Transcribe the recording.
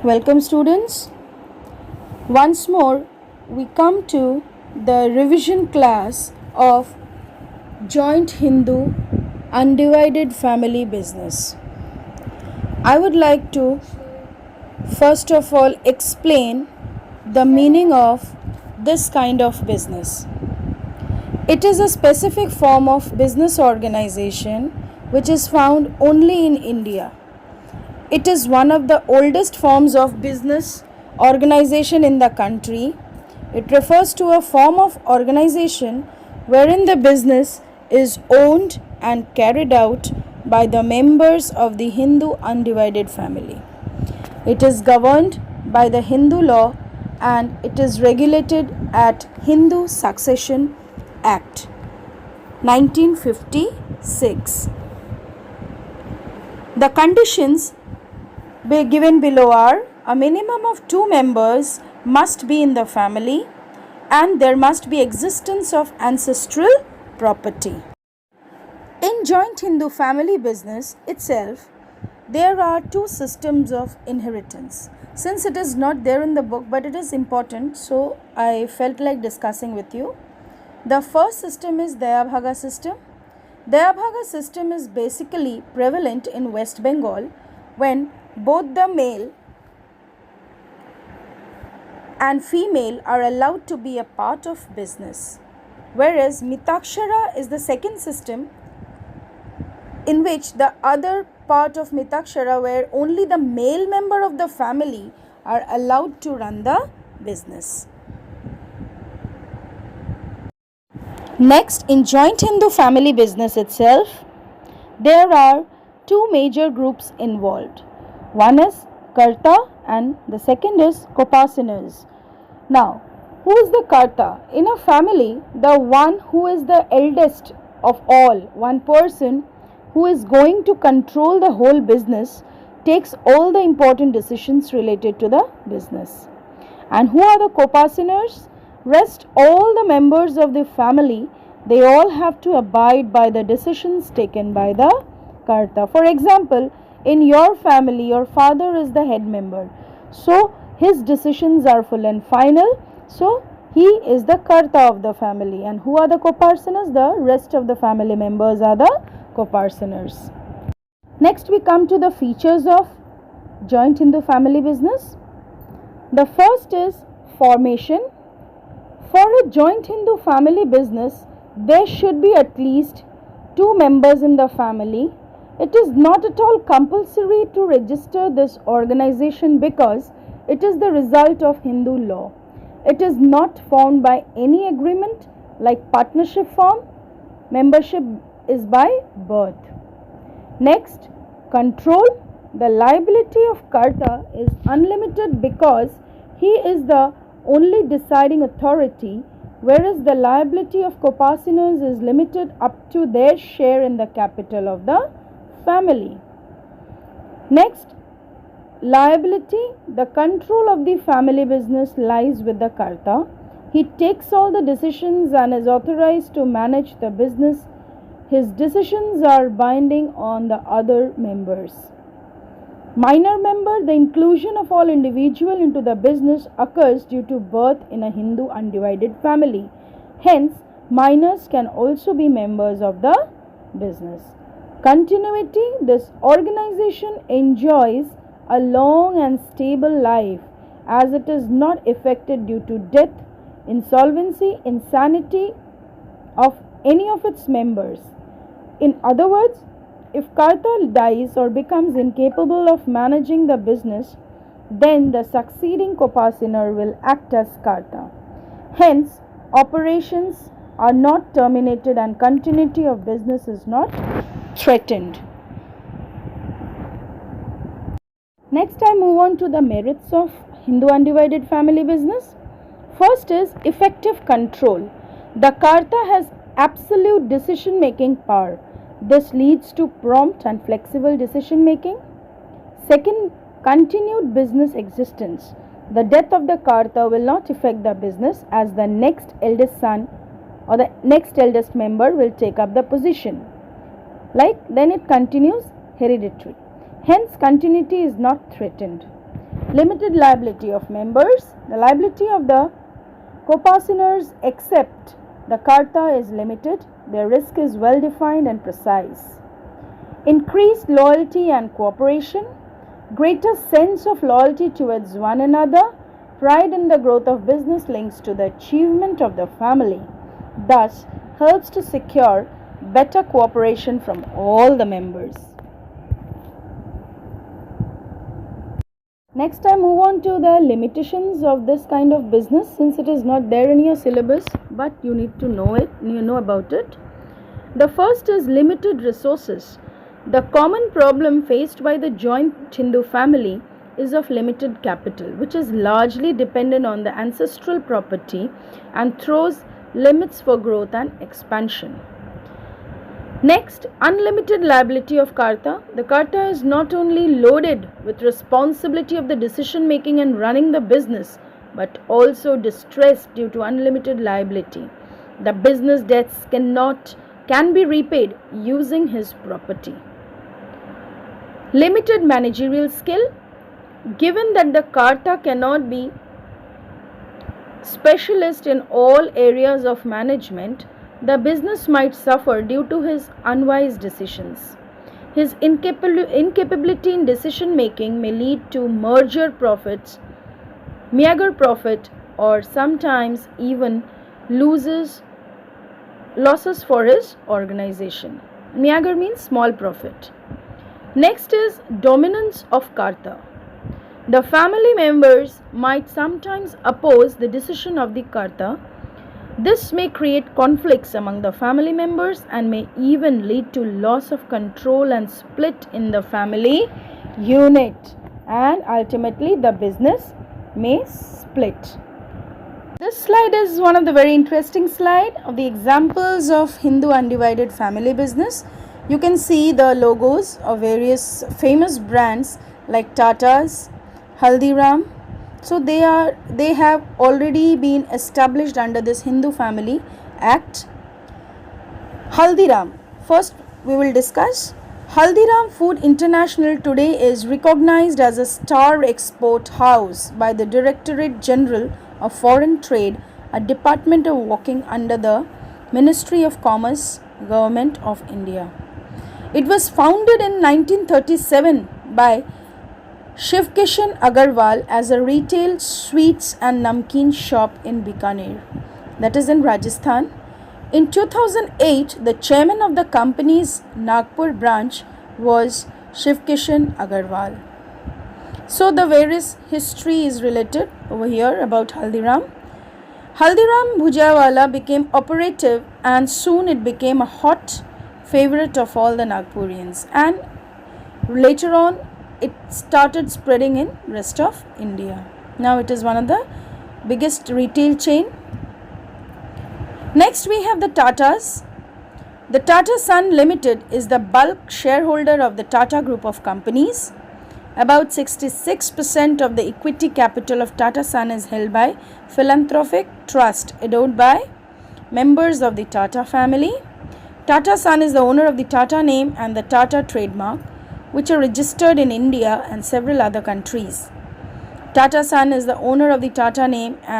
Welcome students. Once more we come to the revision class of Joint Hindu Undivided Family Business. I would like to first of all explain the meaning of this kind of business. It is a specific form of business organization which is found only in India. It is one of the oldest forms of business organization in the country. It refers to a form of organization wherein the business is owned and carried out by the members of the Hindu Undivided family. It is governed by the Hindu law and it is regulated at Hindu Succession Act 1956. The conditions given below are: a minimum of 2 members must be in the family and there must be existence of ancestral property. In Joint Hindu family business itself, there are 2 systems of inheritance. Since it is not there in the book but it is important, so I felt like discussing with you. The first system is Dayabhaga system. Dayabhaga system is basically prevalent in West Bengal when both the male and female are allowed to be a part of business. Whereas Mitakshara is the second system in which the other part of Mitakshara where only the male member of the family are allowed to run the business. Next, in Joint Hindu family business itself, there are 2 major groups involved. One is Karta and the second is Kopasinas. Now, who is the Karta? In a family, the one who is the eldest of all, one person who is going to control the whole business, takes all the important decisions related to the business. And who are the Kopasinas? Rest all the members of the family, they all have to abide by the decisions taken by the Karta. For example, in your family, your father is the head member. So, his decisions are full and final. So, he is the Karta of the family. And who are the Kopasinas? The rest of the family members are the Kopasinas. Next, we come to the features of Joint Hindu family business. The first is formation. For a Joint Hindu family business, there should be at least 2 members in the family. It is not at all compulsory to register this organization because it is the result of Hindu law. It is not formed by any agreement like partnership form. Membership is by birth. Next, control. The liability of Karta is unlimited because he is the only deciding authority, whereas the liability of Kopasinas is limited up to their share in the capital of the family. Next, liability. The control of the family business lies with the Karta. He takes all the decisions and is authorized to manage the business. His decisions are binding on the other members. Minor member. The inclusion of all individual into the business occurs due to birth in a Hindu undivided family. Hence, minors can also be members of the business. Continuity. This organization enjoys a long and stable life as it is not affected due to death, insolvency, insanity of any of its members. In other words, if Karta dies or becomes incapable of managing the business, then the succeeding Kopasinar will act as Karta. Hence, operations are not terminated and continuity of business is not threatened. Next, I move on to the merits of Hindu Undivided family business. First is effective control. The Karta has absolute decision making power. This leads to prompt and flexible decision making. Second, continued business existence. The death of the Karta will not affect the business as the next eldest son or the next eldest member will take up the position. Then it continues hereditary. Hence, continuity is not threatened. Limited liability of members. The liability of the co-partners except the Karta is limited. Their risk is well defined and precise. Increased loyalty and cooperation. Greater sense of loyalty towards one another. Pride in the growth of business links to the achievement of the family. Thus, helps to secure better cooperation from all the members. Next, I move on to the limitations of this kind of business, since it is not there in your syllabus, but you need to know it, you know about it. The first is limited resources. The common problem faced by the joint Hindu family is of limited capital, which is largely dependent on the ancestral property and throws limits for growth and expansion. Next, unlimited liability of Karta. The Karta is not only loaded with responsibility of the decision making and running the business, but also distressed due to unlimited liability. The business debts can be repaid using his property. Limited managerial skill. Given that the Karta cannot be specialist in all areas of management, the business might suffer due to his unwise decisions. His incapability in decision making may lead to meager profit, or sometimes even losses for his organization. Meager means small profit. Next is dominance of Karta. The family members might sometimes oppose the decision of the Karta. This may create conflicts among the family members and may even lead to loss of control and split in the family unit, and ultimately the business may split. This slide is one of the very interesting slide of the examples of Hindu undivided family business. You can see the logos of various famous brands like Tata's, Haldiram. So they have already been established under this Hindu Family Act. Haldiram. First we will discuss. Haldiram Food International today is recognized as a star export house by the Directorate General of Foreign Trade, a department working under the Ministry of Commerce, Government of India. It was founded in 1937 by Shivkishan Agarwal as a retail sweets and namkeen shop in Bikaner, that is in Rajasthan. In 2008, the chairman of the company's Nagpur branch was Shivkishan Agarwal. So the various history is related over here about Haldiram. Haldiram Bhujawala became operative and soon it became a hot favorite of all the Nagpurians, and later on it started spreading in rest of India. Now it is one of the biggest retail chain. Next we have the Tatas. The Tata Sun Limited is the bulk shareholder of the Tata Group of companies. About 66% of the equity capital of Tata Sun is held by philanthropic trust endowed by members of the Tata family. Tata Sun is the owner of the Tata name and the Tata trademark, which are registered in India and several other countries. Tata Sun is the owner of the Tata name and